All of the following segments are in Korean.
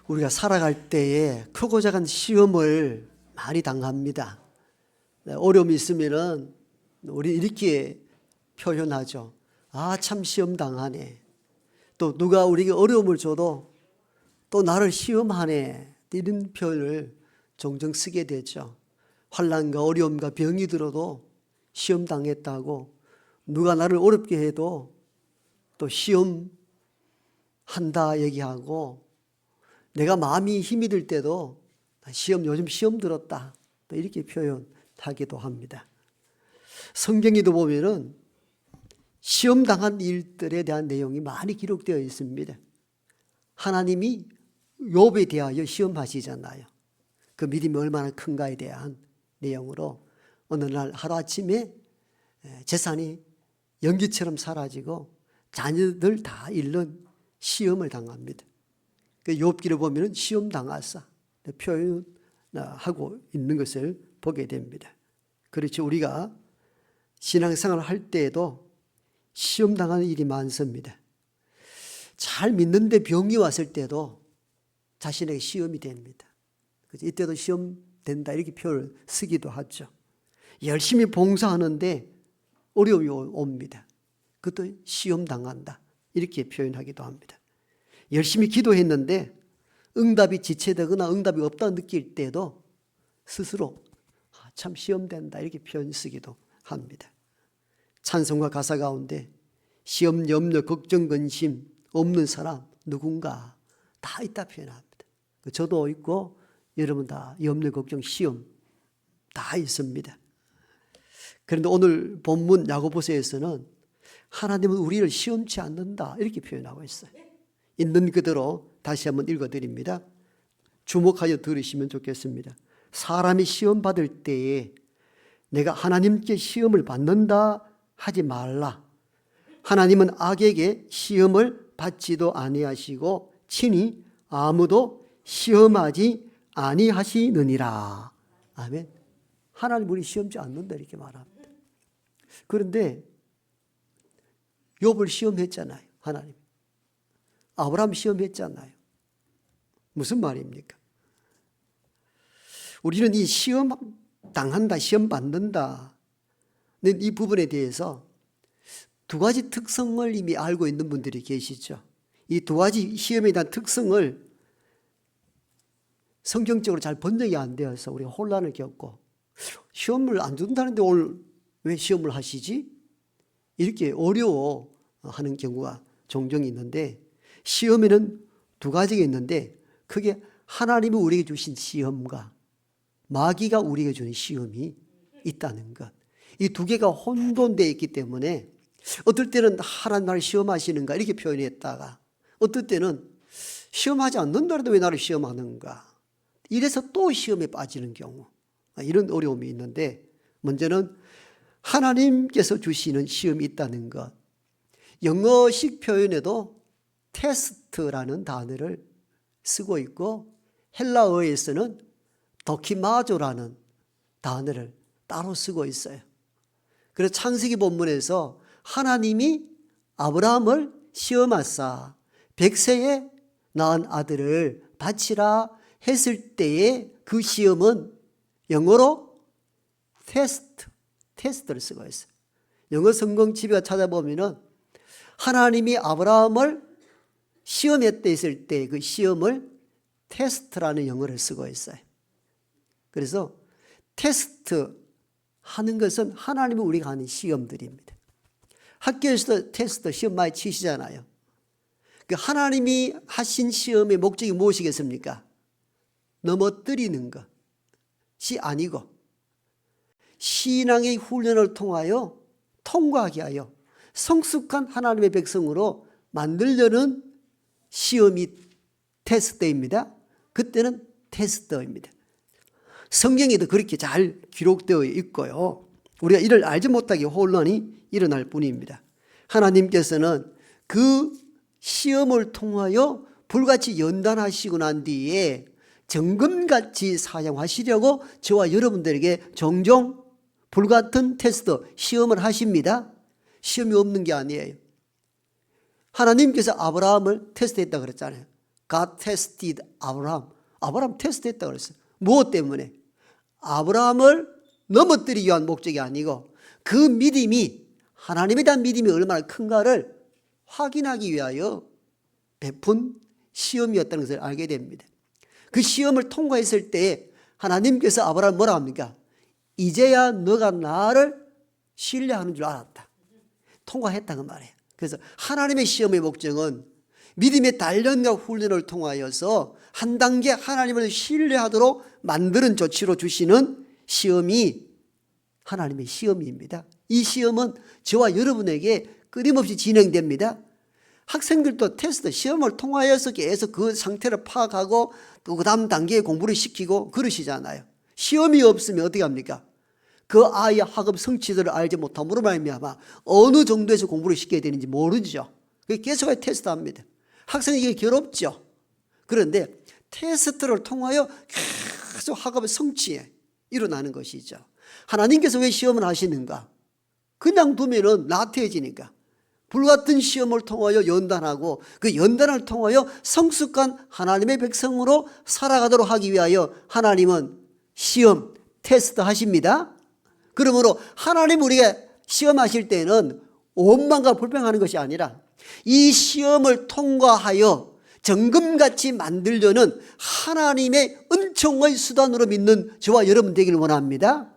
우리가 살아갈 때에 크고 작은 시험을 많이 당합니다. 어려움이 있으면은 우리 이렇게 표현하죠. 아, 참 시험 당하네. 또 누가 우리에게 어려움을 줘도 또 나를 시험하네. 이런 표현을 종종 쓰게 되죠. 환난과 어려움과 병이 들어도 시험 당했다고, 누가 나를 어렵게 해도 또 시험 한다 얘기하고, 내가 마음이 힘이 들 때도 요즘 시험 들었다, 또 이렇게 표현하기도 합니다. 성경에도 보면은 시험 당한 일들에 대한 내용이 많이 기록되어 있습니다. 하나님이 욥에 대하여 시험하시잖아요. 그 믿음이 얼마나 큰가에 대한 내용으로 어느 날 하루아침에 재산이 연기처럼 사라지고 자녀들 다 잃는 시험을 당합니다. 그 욥기를 보면 시험 당하사 표현하고 있는 것을 보게 됩니다. 그렇죠. 우리가 신앙생활을 할 때에도 시험 당하는 일이 많습니다. 잘 믿는데 병이 왔을 때도 자신에게 시험이 됩니다. 이때도 시험 된다 이렇게 표현을 쓰기도 하죠. 열심히 봉사하는데 어려움이 옵니다. 그것도 시험 당한다 이렇게 표현하기도 합니다. 열심히 기도했는데 응답이 지체되거나 응답이 없다 느낄 때도 스스로 참 시험된다 이렇게 표현 쓰기도 합니다. 찬송가 가사 가운데 시험, 염려, 걱정, 근심 없는 사람 누군가 다 있다 표현합니다. 저도 있고 여러분 다 염려, 걱정, 시험 다 있습니다. 그런데 오늘 본문 야고보서에서는 하나님은 우리를 시험치 않는다 이렇게 표현하고 있어요. 있는 그대로 다시 한번 읽어드립니다. 주목하여 들으시면 좋겠습니다. 사람이 시험 받을 때에 내가 하나님께 시험을 받는다 하지 말라. 하나님은 악에게 시험을 받지도 아니하시고 친히 아무도 시험하지 아니하시느니라. 아멘. 하나님 우리 시험치 않는다 이렇게 말합니다. 그런데 욥을 시험했잖아요. 하나님. 아브라함 시험했잖아요. 무슨 말입니까? 우리는 이 시험 당한다, 시험 받는다 이 부분에 대해서 두 가지 특성을 이미 알고 있는 분들이 계시죠. 이 두 가지 시험에 대한 특성을 성경적으로 잘 번역이 안 되어서 우리가 혼란을 겪고, 시험을 안 준다는데 오늘 왜 시험을 하시지? 이렇게 어려워하는 경우가 종종 있는데, 시험에는 두 가지가 있는데 그게 하나님이 우리에게 주신 시험과 마귀가 우리에게 주는 시험이 있다는 것. 이 두 개가 혼돈되어 있기 때문에 어떨 때는 하나님 나를 시험하시는가 이렇게 표현했다가, 어떨 때는 시험하지 않는다는데 왜 나를 시험하는가, 이래서 또 시험에 빠지는 경우, 이런 어려움이 있는데, 먼저는 하나님께서 주시는 시험이 있다는 것. 영어식 표현에도 테스트라는 단어를 쓰고 있고, 헬라어에서는 도키마조라는 단어를 따로 쓰고 있어요. 그래서 창세기 본문에서 하나님이 아브라함을 시험하사 100세에 낳은 아들을 바치라 했을 때의 그 시험은 영어로 테스트를 쓰고 있어요. 영어 성경 집에 찾아보면은 하나님이 아브라함을 시험했다 했을 때 그 시험을 테스트라는 영어를 쓰고 있어요. 그래서 테스트 하는 것은 하나님이 우리가 하는 시험들입니다. 학교에서도 테스트 시험 많이 치시잖아요. 그 하나님이 하신 시험의 목적이 무엇이겠습니까? 넘어뜨리는 것이 아니고 신앙의 훈련을 통하여 통과하게 하여 성숙한 하나님의 백성으로 만들려는 시험이 테스트입니다. 그때는 테스트입니다. 성경에도 그렇게 잘 기록되어 있고요. 우리가 이를 알지 못하게 혼란이 일어날 뿐입니다. 하나님께서는 그 시험을 통하여 불같이 연단하시고 난 뒤에 정금같이 사용하시려고 저와 여러분들에게 종종 불같은 테스트, 시험을 하십니다. 시험이 없는 게 아니에요. 하나님께서 아브라함을 테스트했다 그랬잖아요. God tested 아브라함. 아브라함 테스트했다고 그랬어요. 무엇 때문에? 아브라함을 넘어뜨리기 위한 목적이 아니고 그 믿음이, 하나님에 대한 믿음이 얼마나 큰가를 확인하기 위하여 베푼 시험이었다는 것을 알게 됩니다. 그 시험을 통과했을 때 하나님께서 아브라함을 뭐라 합니까? 이제야 너가 나를 신뢰하는 줄 알았다. 통과했다 그 말이에요. 그래서 하나님의 시험의 목적은 믿음의 단련과 훈련을 통하여서 한 단계 하나님을 신뢰하도록 만드는 조치로 주시는 시험이 하나님의 시험입니다. 이 시험은 저와 여러분에게 끊임없이 진행됩니다. 학생들도 테스트, 시험을 통하여서 계속 그 상태를 파악하고 또 그 다음 단계에 공부를 시키고 그러시잖아요. 시험이 없으면 어떻게 합니까? 그 아이의 학업 성취도를 알지 못함으로 말미암아 어느 정도에서 공부를 시켜야 되는지 모르죠. 계속 테스트합니다. 학생에게 괴롭죠. 그런데 테스트를 통하여 계속 학업의 성취에 일어나는 것이죠. 하나님께서 왜 시험을 하시는가? 그냥 두면은 나태해지니까. 불같은 시험을 통하여 연단하고 그 연단을 통하여 성숙한 하나님의 백성으로 살아가도록 하기 위하여 하나님은 시험, 테스트 하십니다. 그러므로 하나님 우리가 시험하실 때는 원망과 불평하는 것이 아니라 이 시험을 통과하여 정금같이 만들려는 하나님의 은총의 수단으로 믿는 저와 여러분 되기를 원합니다.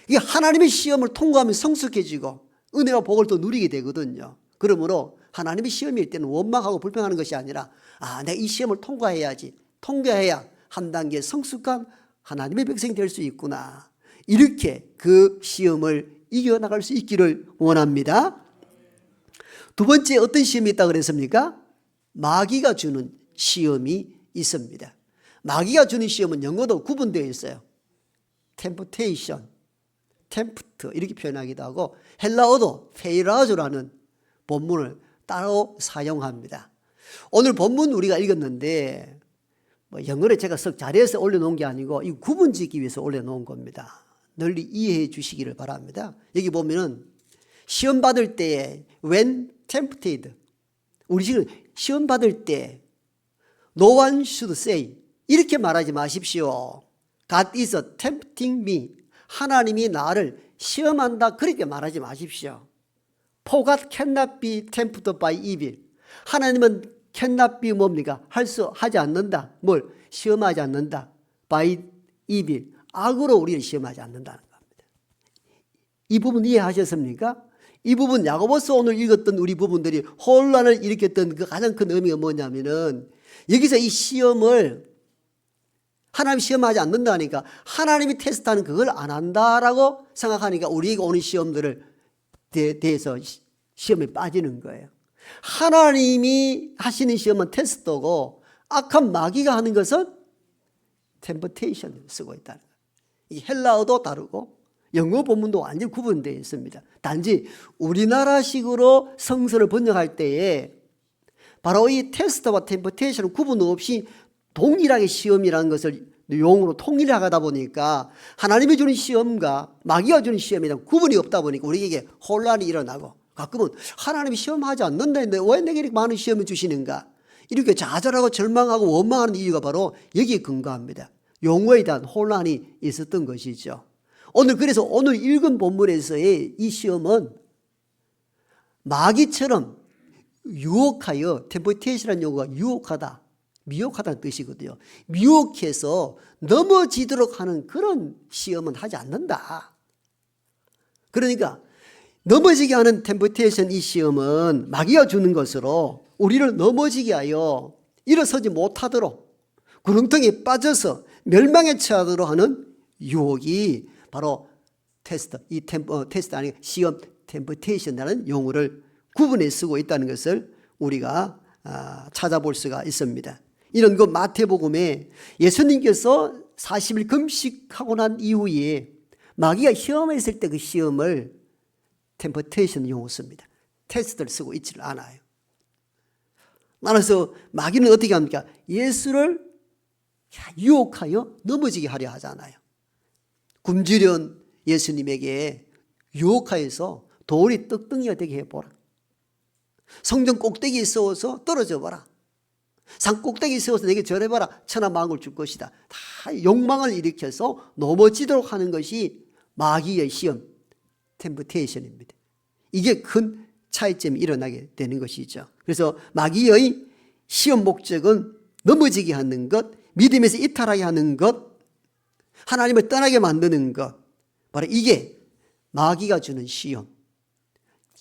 이게 하나님의 시험을 통과하면 성숙해지고 은혜와 복을 더 누리게 되거든요. 그러므로 하나님의 시험일 때는 원망하고 불평하는 것이 아니라 내가 이 시험을 통과해야지. 통과해야 한 단계 성숙한 하나님의 백성이 될 수 있구나. 이렇게 그 시험을 이겨나갈 수 있기를 원합니다. 두 번째 어떤 시험이 있다고 그랬습니까? 마귀가 주는 시험이 있습니다. 마귀가 주는 시험은 영어도 구분되어 있어요. temptation, tempt 이렇게 표현하기도 하고 헬라어도 페이라조라는 본문을 따로 사용합니다. 오늘 본문 우리가 읽었는데 영어를 제가 썩 잘해서 올려놓은 게 아니고 이 구분짓기 위해서 올려놓은 겁니다. 널리 이해해 주시기를 바랍니다. 여기 보면은 시험 받을 때에 when tempted, 우리 지금 시험 받을 때 no one should say 이렇게 말하지 마십시오. God is tempting me. 하나님이 나를 시험한다 그렇게 말하지 마십시오. For God cannot be tempted by evil. 하나님은 cannot be 뭡니까? 하지 않는다. 뭘? 시험하지 않는다. by evil. 악으로 우리를 시험하지 않는다는 겁니다. 이 부분 이해하셨습니까? 이 부분 야고보서 오늘 읽었던 우리 부분들이 혼란을 일으켰던 그 가장 큰 의미가 뭐냐면은 여기서 이 시험을 하나님 시험하지 않는다니까 하나님이 테스트하는 그걸 안 한다라고 생각하니까 우리에게 오는 시험들을 대해서 시험에 빠지는 거예요. 하나님이 하시는 시험은 테스트고 악한 마귀가 하는 것은 temptation을 쓰고 있다는 거예요. 이 헬라어도 다르고 영어 본문도 완전히 구분되어 있습니다. 단지 우리나라식으로 성서를 번역할 때에 바로 이 테스트와 템퍼테이션은 구분 없이 동일하게 시험이라는 것을 용어로 통일하다 보니까 하나님이 주는 시험과 마귀가 주는 시험에 대한 구분이 없다 보니까 우리에게 혼란이 일어나고 가끔은 하나님이 시험하지 않는다는데 왜 내게 이렇게 많은 시험을 주시는가 이렇게 좌절하고 절망하고 원망하는 이유가 바로 여기에 근거합니다. 용어에 대한 혼란이 있었던 것이죠. 그래서 오늘 읽은 본문에서의 이 시험은 마귀처럼 유혹하여 템포테이션이라는 용어가 유혹하다. 미혹하다는 뜻이거든요. 미혹해서 넘어지도록 하는 그런 시험은 하지 않는다. 그러니까 넘어지게 하는 템포테이션 이 시험은 마귀가 주는 것으로 우리를 넘어지게 하여 일어서지 못하도록 구렁텅이에 빠져서 멸망에 처하도록 하는 유혹이 바로 테스트, 테스트 아니 시험 템포테이션이라는 용어를 구분해 쓰고 있다는 것을 우리가 찾아볼 수가 있습니다. 이런 그 마태복음에 예수님께서 40일 금식하고 난 이후에 마귀가 시험했을 때 그 시험을 템퍼테이션 용어 씁니다. 테스트를 쓰고 있지를 않아요. 따라서 마귀는 어떻게 합니까? 예수를 유혹하여 넘어지게 하려 하잖아요. 굶주린 예수님에게 유혹하여서 돌이 떡덩이가 되게 해보라. 성전 꼭대기에 세워서 떨어져 봐라. 산 꼭대기 세워서 내게 절해봐라. 천하 만국을 줄 것이다. 다 욕망을 일으켜서 넘어지도록 하는 것이 마귀의 시험, 템프테이션입니다. 이게 큰 차이점이 일어나게 되는 것이죠. 그래서 마귀의 시험 목적은 넘어지게 하는 것, 믿음에서 이탈하게 하는 것, 하나님을 떠나게 만드는 것, 바로 이게 마귀가 주는 시험.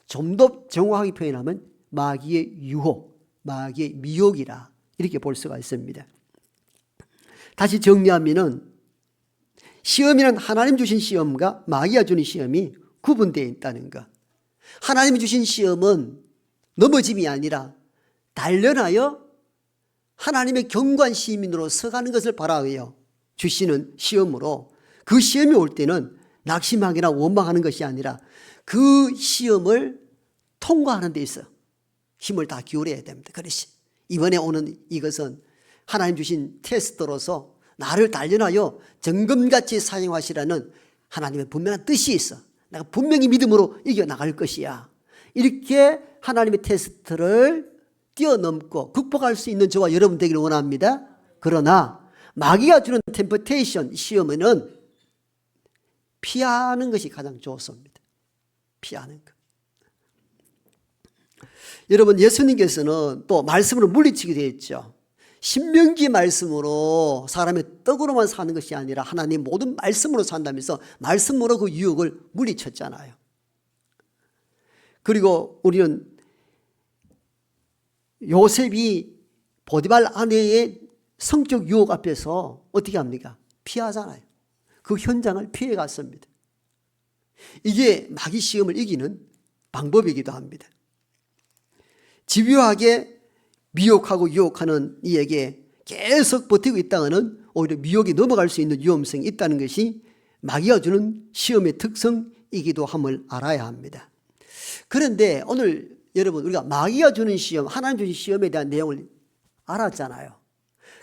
좀 더 정확하게 표현하면 마귀의 유혹, 마귀의 미혹이라 이렇게 볼 수가 있습니다. 다시 정리하면은 시험이란 하나님 주신 시험과 마귀가 주는 시험이 구분되어 있다는 것. 하나님이 주신 시험은 넘어짐이 아니라 단련하여 하나님의 경관 시민으로 서가는 것을 바라여 주시는 시험으로, 그 시험이 올 때는 낙심하거나 원망하는 것이 아니라 그 시험을 통과하는 데 있어 힘을 다 기울여야 됩니다. 그렇지. 이번에 오는 이것은 하나님 주신 테스트로서 나를 단련하여 정금같이 사용하시라는 하나님의 분명한 뜻이 있어. 내가 분명히 믿음으로 이겨나갈 것이야. 이렇게 하나님의 테스트를 뛰어넘고 극복할 수 있는 저와 여러분 되기를 원합니다. 그러나 마귀가 주는 템프테이션, 시험에는 피하는 것이 가장 좋습니다. 피하는 것. 여러분, 예수님께서는 또 말씀으로 물리치게 되어 있죠. 신명기 말씀으로 사람의 떡으로만 사는 것이 아니라 하나님 모든 말씀으로 산다면서 말씀으로 그 유혹을 물리쳤잖아요. 그리고 우리는 요셉이 보디발 아내의 성적 유혹 앞에서 어떻게 합니까? 피하잖아요. 그 현장을 피해 갔습니다. 이게 마귀 시험을 이기는 방법이기도 합니다. 집요하게 미혹하고 유혹하는 이에게 계속 버티고 있다가는 오히려 미혹이 넘어갈 수 있는 위험성이 있다는 것이 마귀가 주는 시험의 특성이기도 함을 알아야 합니다. 그런데 오늘 여러분, 우리가 마귀가 주는 시험, 하나님 주신 시험에 대한 내용을 알았잖아요.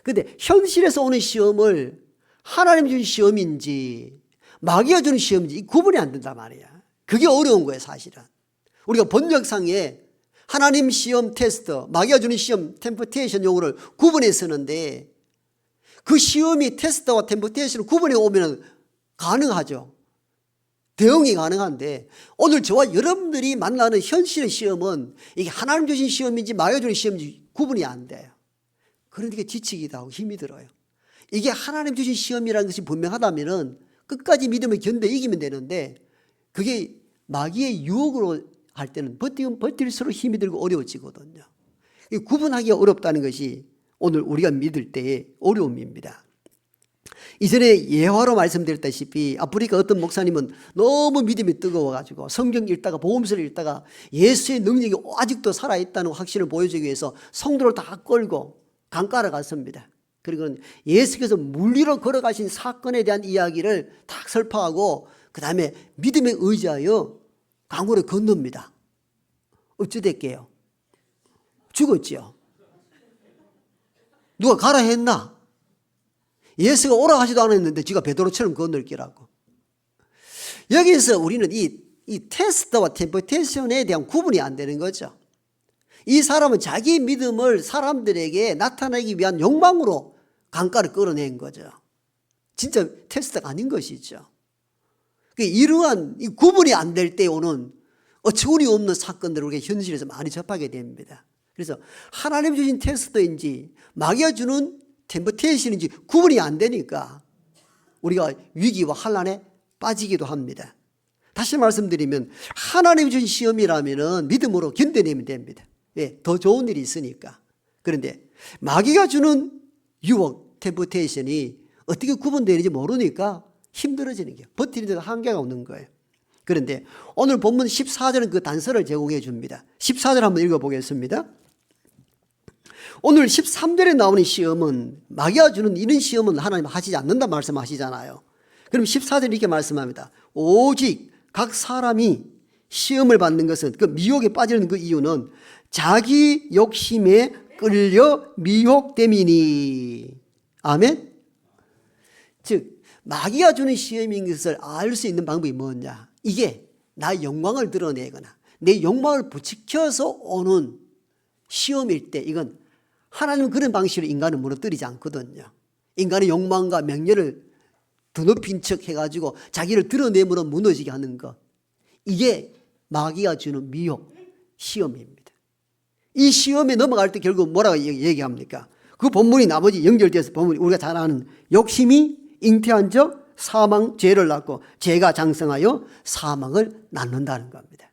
그런데 현실에서 오는 시험을 하나님 주신 시험인지 마귀가 주는 시험인지 구분이 안 된단 말이야. 그게 어려운 거예요, 사실은. 우리가 번역상에 하나님 시험 테스트, 마귀가 주는 시험, 템프테이션 용어를 구분해 쓰는데 그 시험이 테스트와 템프테이션을 구분해 오면 가능하죠. 대응이 가능한데 오늘 저와 여러분들이 만나는 현실의 시험은 이게 하나님 주신 시험인지 마귀가 주신 시험인지 구분이 안 돼요. 그러니까 지치기도 하고 힘이 들어요. 이게 하나님 주신 시험이라는 것이 분명하다면 끝까지 믿음을 견뎌 이기면 되는데 그게 마귀의 유혹으로 할 때는 버틸수록 힘이 들고 어려워지거든요. 구분하기가 어렵다는 것이 오늘 우리가 믿을 때의 어려움입니다. 이전에 예화로 말씀드렸다시피 아프리카 어떤 목사님은 너무 믿음이 뜨거워가지고 성경 읽다가 보험서를 읽다가 예수의 능력이 아직도 살아있다는 확신을 보여주기 위해서 성도를 다 끌고 강가를 갔습니다. 그리고 예수께서 물리로 걸어가신 사건에 대한 이야기를 딱 설파하고 그 다음에 믿음에 의지하여 강으로 건넙니다. 어찌 됐게요? 죽었지요. 누가 가라 했나? 예수가 오라 하지도 않았는데 지가 베드로처럼 건널기라고. 여기서 우리는 이 테스트와 템프테이션에 대한 구분이 안 되는 거죠. 이 사람은 자기 믿음을 사람들에게 나타내기 위한 욕망으로 강가를 끌어낸 거죠. 진짜 테스트가 아닌 것이죠. 이러한 이 구분이 안 될 때 오는 어처구니 없는 사건들을 우리가 현실에서 많이 접하게 됩니다. 그래서 하나님 주신 테스트인지 마귀가 주는 템프테이션인지 구분이 안 되니까 우리가 위기와 환난에 빠지기도 합니다. 다시 말씀드리면 하나님 주신 시험이라면 믿음으로 견뎌내면 됩니다. 예, 더 좋은 일이 있으니까. 그런데 마귀가 주는 유혹, 템프테이션이 어떻게 구분되는지 모르니까 힘들어지는 게 버티는 데가 한계가 없는 거예요. 그런데 오늘 본문 14절은 그 단서를 제공해 줍니다. 14절 한번 읽어보겠습니다. 오늘 13절에 나오는 시험은 마귀가 주는 이런 시험은 하나님 하시지 않는다 말씀하시잖아요. 그럼 14절 이렇게 말씀합니다. 오직 각 사람이 시험을 받는 것은 그 미혹에 빠지는 그 이유는 자기 욕심에 끌려 미혹됨이니. 아멘. 즉 마귀가 주는 시험인 것을 알 수 있는 방법이 뭐냐? 이게 나의 영광을 드러내거나 내 욕망을 부추겨서 오는 시험일 때 이건 하나님은 그런 방식으로 인간을 무너뜨리지 않거든요. 인간의 욕망과 명예를 드높인 척 해가지고 자기를 드러내므로 무너지게 하는 것, 이게 마귀가 주는 미혹, 시험입니다. 이 시험에 넘어갈 때 결국 뭐라고 얘기합니까? 그 본문이 나머지 연결돼서 본문이 우리가 잘 아는 욕심이 잉태한 적 사망, 죄를 낳고 죄가 장성하여 사망을 낳는다는 겁니다.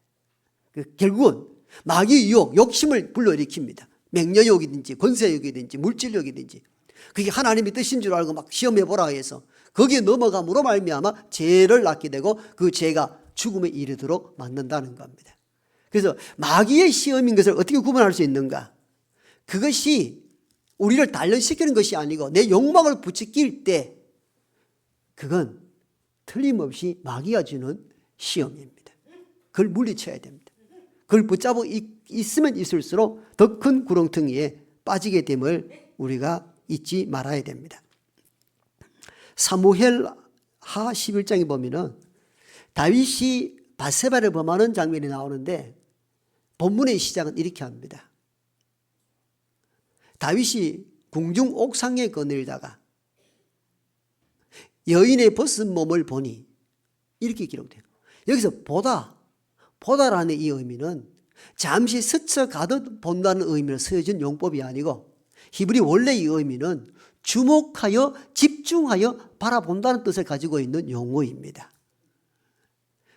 결국은 마귀의 유혹, 욕심을 불러일으킵니다. 명예욕이든지 권세욕이든지 물질욕이든지, 그게 하나님의 뜻인 줄 알고 막 시험해보라 해서 거기에 넘어감으로 말미암아 죄를 낳게 되고 그 죄가 죽음에 이르도록 만든다는 겁니다. 그래서 마귀의 시험인 것을 어떻게 구분할 수 있는가? 그것이 우리를 단련시키는 것이 아니고 내 욕망을 부추길 때 그건 틀림없이 마귀가 주는 시험입니다. 그걸 물리쳐야 됩니다. 그걸 붙잡고 있으면 있을수록 더 큰 구렁텅이에 빠지게 됨을 우리가 잊지 말아야 됩니다. 사무엘하 11장에 보면은 다윗이 밧세바를 범하는 장면이 나오는데 본문의 시작은 이렇게 합니다. 다윗이 궁중 옥상에 거닐다가 여인의 벗은 몸을 보니, 이렇게 기록돼요. 여기서 보다라는 이 의미는 잠시 스쳐가듯 본다는 의미로 쓰여진 용법이 아니고 히브리 원래 이 의미는 주목하여 집중하여 바라본다는 뜻을 가지고 있는 용어입니다.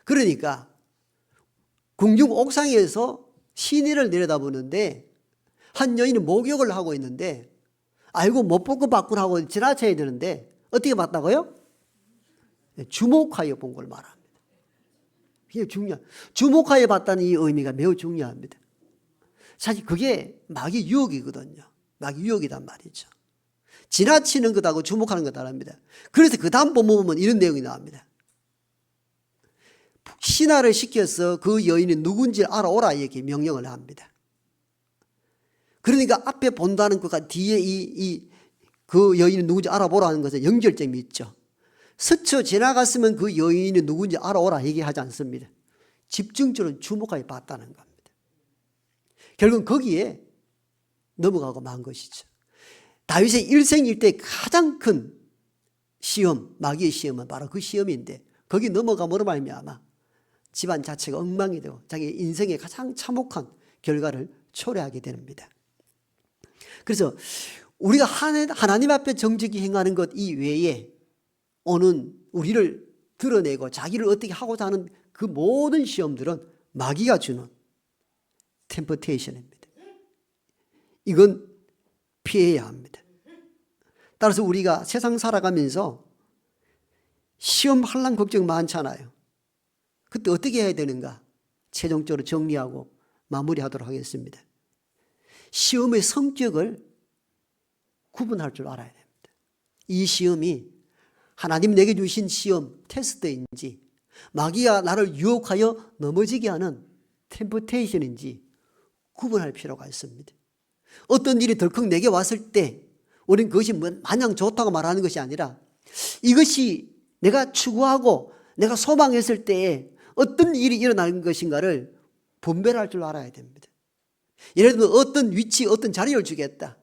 그러니까 궁중 옥상에서 시내를 내려다보는데 한 여인이 목욕을 하고 있는데 아이고 못 볼 것 같구나 하고 지나쳐야 되는데 어떻게 봤다고요? 주목하여 본 걸 말합니다. 이게 주목하여 봤다는 이 의미가 매우 중요합니다. 사실 그게 마귀 유혹이거든요. 마귀 유혹이란 말이죠. 지나치는 것하고 주목하는 것 다릅니다. 그래서 그 다음 본문 보면 이런 내용이 나옵니다. 신하를 시켜서 그 여인이 누군지 알아오라 이렇게 명령을 합니다. 그러니까 앞에 본다는 것과 뒤에 그 여인이 누군지 알아보라는 것은 연결점이 있죠. 스쳐 지나갔으면 그 여인이 누군지 알아오라 얘기하지 않습니다. 집중적으로 주목하여 봤다는 겁니다. 결국은 거기에 넘어가고 만 것이죠. 다윗의 일생일대 가장 큰 시험, 마귀의 시험은 바로 그 시험인데 거기 넘어감으로 말미암아 집안 자체가 엉망이 되고 자기 인생의 가장 참혹한 결과를 초래하게 됩니다. 그래서 우리가 하나님 앞에 정직히 행하는 것 이외에 오는 우리를 드러내고 자기를 어떻게 하고자 하는 그 모든 시험들은 마귀가 주는 템퍼테이션입니다. 이건 피해야 합니다. 따라서 우리가 세상 살아가면서 시험 한란 걱정 많잖아요. 그때 어떻게 해야 되는가? 최종적으로 정리하고 마무리하도록 하겠습니다. 시험의 성격을 구분할 줄 알아야 됩니다. 이 시험이 하나님 내게 주신 시험, 테스트인지 마귀가 나를 유혹하여 넘어지게 하는 템퍼테이션인지 구분할 필요가 있습니다. 어떤 일이 덜컥 내게 왔을 때 우리는 그것이 마냥 좋다고 말하는 것이 아니라 이것이 내가 추구하고 내가 소망했을 때에 어떤 일이 일어나는 것인가를 분별할 줄 알아야 됩니다. 예를 들면 어떤 위치, 어떤 자리를 주겠다,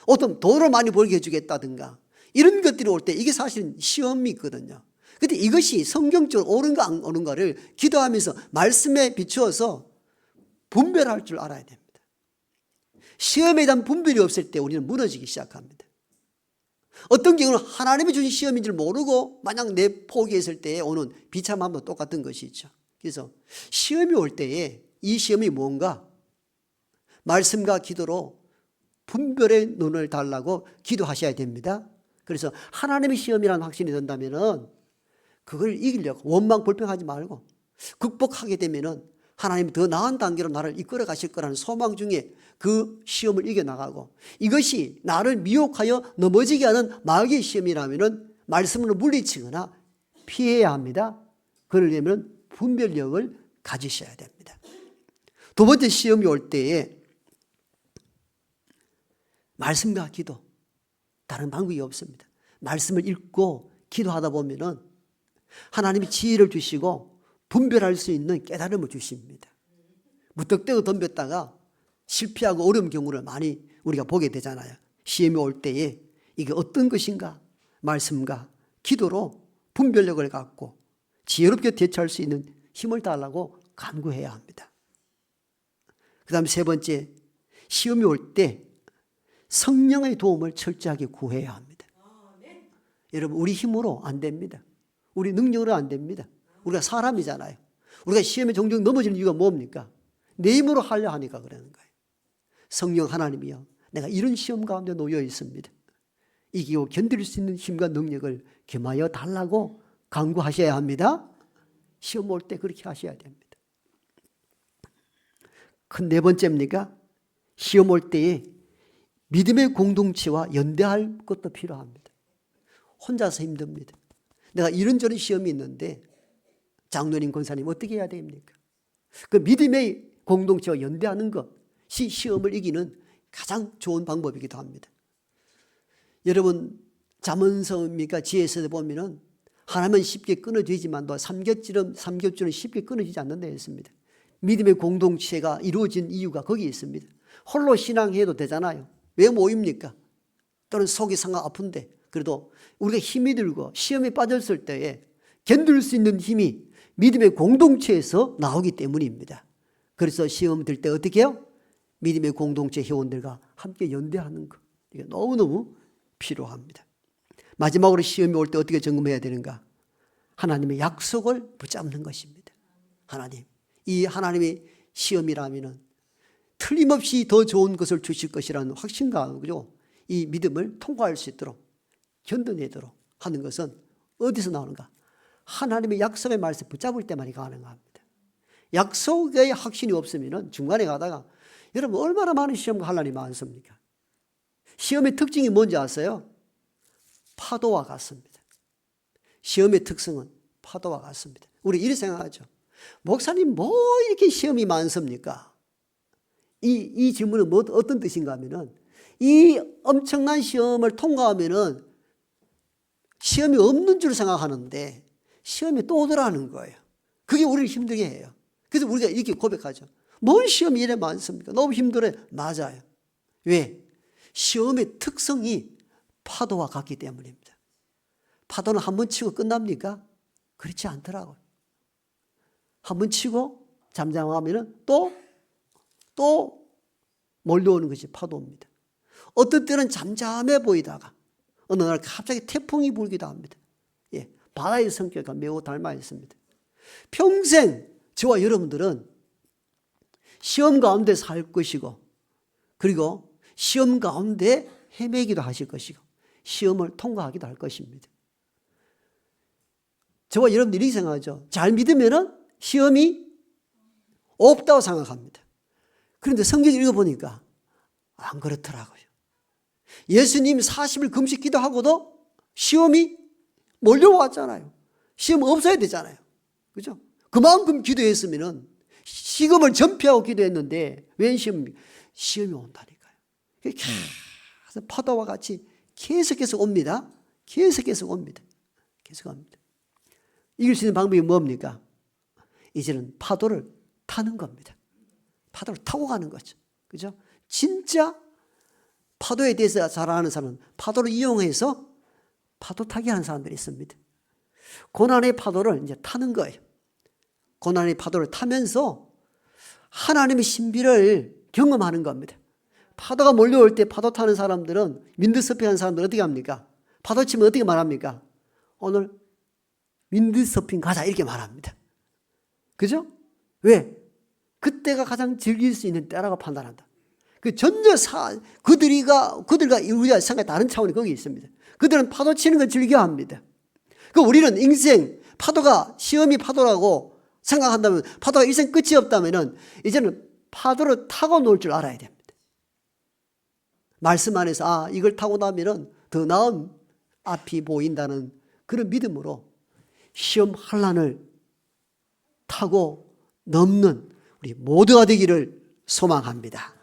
어떤 돈을 많이 벌게 해주겠다든가 이런 것들이 올 때 이게 사실은 시험이거든요. 그런데 이것이 성경적으로 옳은가 안 옳은가를 기도하면서 말씀에 비추어서 분별할 줄 알아야 됩니다. 시험에 대한 분별이 없을 때 우리는 무너지기 시작합니다. 어떤 경우는 하나님이 주신 시험인 줄 모르고 마냥 내 포기했을 때에 오는 비참함도 똑같은 것이죠. 그래서 시험이 올 때에 이 시험이 뭔가 말씀과 기도로 분별의 눈을 달라고 기도하셔야 됩니다. 그래서 하나님의 시험이라는 확신이 든다면은 그걸 이기려고 원망 불평하지 말고 극복하게 되면은 하나님이 더 나은 단계로 나를 이끌어 가실 거라는 소망 중에 그 시험을 이겨나가고, 이것이 나를 미혹하여 넘어지게 하는 마귀의 시험이라면은 말씀으로 물리치거나 피해야 합니다. 그러려면 분별력을 가지셔야 됩니다. 두 번째 시험이 올 때에 말씀과 기도, 다른 방법이 없습니다. 말씀을 읽고 기도하다 보면은 하나님이 지혜를 주시고 분별할 수 있는 깨달음을 주십니다. 무턱대고 덤볐다가 실패하고 어려운 경우를 많이 우리가 보게 되잖아요. 시험이 올 때에 이게 어떤 것인가? 말씀과 기도로 분별력을 갖고 지혜롭게 대처할 수 있는 힘을 달라고 간구해야 합니다. 그 다음에 세 번째, 시험이 올 때 성령의 도움을 철저하게 구해야 합니다. 여러분, 우리 힘으로 안 됩니다. 우리 능력으로 안 됩니다. 우리가 사람이잖아요. 우리가 시험에 종종 넘어지는 이유가 뭡니까? 내 힘으로 하려 하니까 그러는 거예요. 성령 하나님이여, 내가 이런 시험 가운데 놓여 있습니다. 이기고 견딜 수 있는 힘과 능력을 겸하여 달라고 간구하셔야 합니다. 시험 올 때 그렇게 하셔야 됩니다. 큰 네 번째입니까? 시험 올 때에 믿음의 공동체와 연대할 것도 필요합니다. 혼자서 힘듭니다. 내가 이런저런 시험이 있는데 장로님, 권사님 어떻게 해야 됩니까? 그 믿음의 공동체와 연대하는 것이 시험을 이기는 가장 좋은 방법이기도 합니다. 여러분, 잠언서입니까? 지혜서에 보면은 하나님은 쉽게 끊어지지만도 삼겹줄은 쉽게 끊어지지 않는다 했습니다. 믿음의 공동체가 이루어진 이유가 거기에 있습니다. 홀로 신앙해도 되잖아요. 왜 모입니까? 또는 속이 상하 아픈데 그래도 우리가 힘이 들고 시험에 빠졌을 때에 견딜 수 있는 힘이 믿음의 공동체에서 나오기 때문입니다. 그래서 시험 들 때 어떻게 해요? 믿음의 공동체 회원들과 함께 연대하는 것, 이게 너무너무 필요합니다. 마지막으로 시험이 올 때 어떻게 점검해야 되는가? 하나님의 약속을 붙잡는 것입니다. 하나님, 이 하나님의 시험이라면 틀림없이 더 좋은 것을 주실 것이라는 확신과 이 믿음을 통과할 수 있도록 견뎌내도록 하는 것은 어디서 나오는가? 하나님의 약속의 말씀 붙잡을 때만이 가능합니다. 약속의 확신이 없으면 중간에 가다가 여러분 얼마나 많은 시험과 환난이 많습니까? 시험의 특징이 뭔지 아세요? 파도와 같습니다. 시험의 특성은 파도와 같습니다. 우리 이렇게 생각하죠. 목사님 뭐 이렇게 시험이 많습니까? 이 질문은 어떤 뜻인가 하면은 이 엄청난 시험을 통과하면은 시험이 없는 줄 생각하는데 시험이 또 오더라는 거예요. 그게 우리를 힘들게 해요. 그래서 우리가 이렇게 고백하죠. 뭔 시험이 이래 많습니까? 너무 힘들어요. 맞아요. 왜? 시험의 특성이 파도와 같기 때문입니다. 파도는 한 번 치고 끝납니까? 그렇지 않더라고요. 한 번 치고 잠잠하면 또 몰려오는 것이 파도입니다. 어떤 때는 잠잠해 보이다가 어느 날 갑자기 태풍이 불기도 합니다. 예, 바다의 성격과 매우 닮아 있습니다. 평생 저와 여러분들은 시험 가운데 살 것이고 그리고 시험 가운데 헤매기도 하실 것이고 시험을 통과하기도 할 것입니다. 저와 여러분들이 생각하죠. 잘 믿으면 시험이 없다고 생각합니다. 그런데 성경을 읽어보니까 안 그렇더라고요. 예수님 40일 금식 기도하고도 시험이 몰려왔잖아요. 시험 없어야 되잖아요. 그죠? 그만큼 기도했으면 시험을 전폐하고 기도했는데 웬 시험입니까? 시험이 온다니까요. 계속 파도와 같이 계속해서 옵니다. 계속해서 옵니다. 계속 옵니다. 이길 수 있는 방법이 뭡니까? 이제는 파도를 타는 겁니다. 파도를 타고 가는 거죠. 그죠? 진짜 파도에 대해서 잘 아는 사람은 파도를 이용해서 파도 타기 하는 사람들이 있습니다. 고난의 파도를 이제 타는 거예요. 고난의 파도를 타면서 하나님의 신비를 경험하는 겁니다. 파도가 몰려올 때 파도 타는 사람들은 윈드서핑하는 사람들은 어떻게 합니까? 파도 치면 어떻게 말합니까? 오늘 윈드서핑 가자 이렇게 말합니다. 그죠? 왜? 그때가 가장 즐길 수 있는 때라고 판단한다. 그 전혀 그들과 우리가 생각이 다른 차원이 거기 있습니다. 그들은 파도 치는 걸 즐겨합니다. 그 우리는 인생 파도가 시험이 파도라고 생각한다면 파도가 일생 끝이 없다면은 이제는 파도를 타고 놀 줄 알아야 됩니다. 말씀 안에서 이걸 타고 나면은 더 나은 앞이 보인다는 그런 믿음으로 시험 환난을 타고 넘는 우리 모두가 되기를 소망합니다.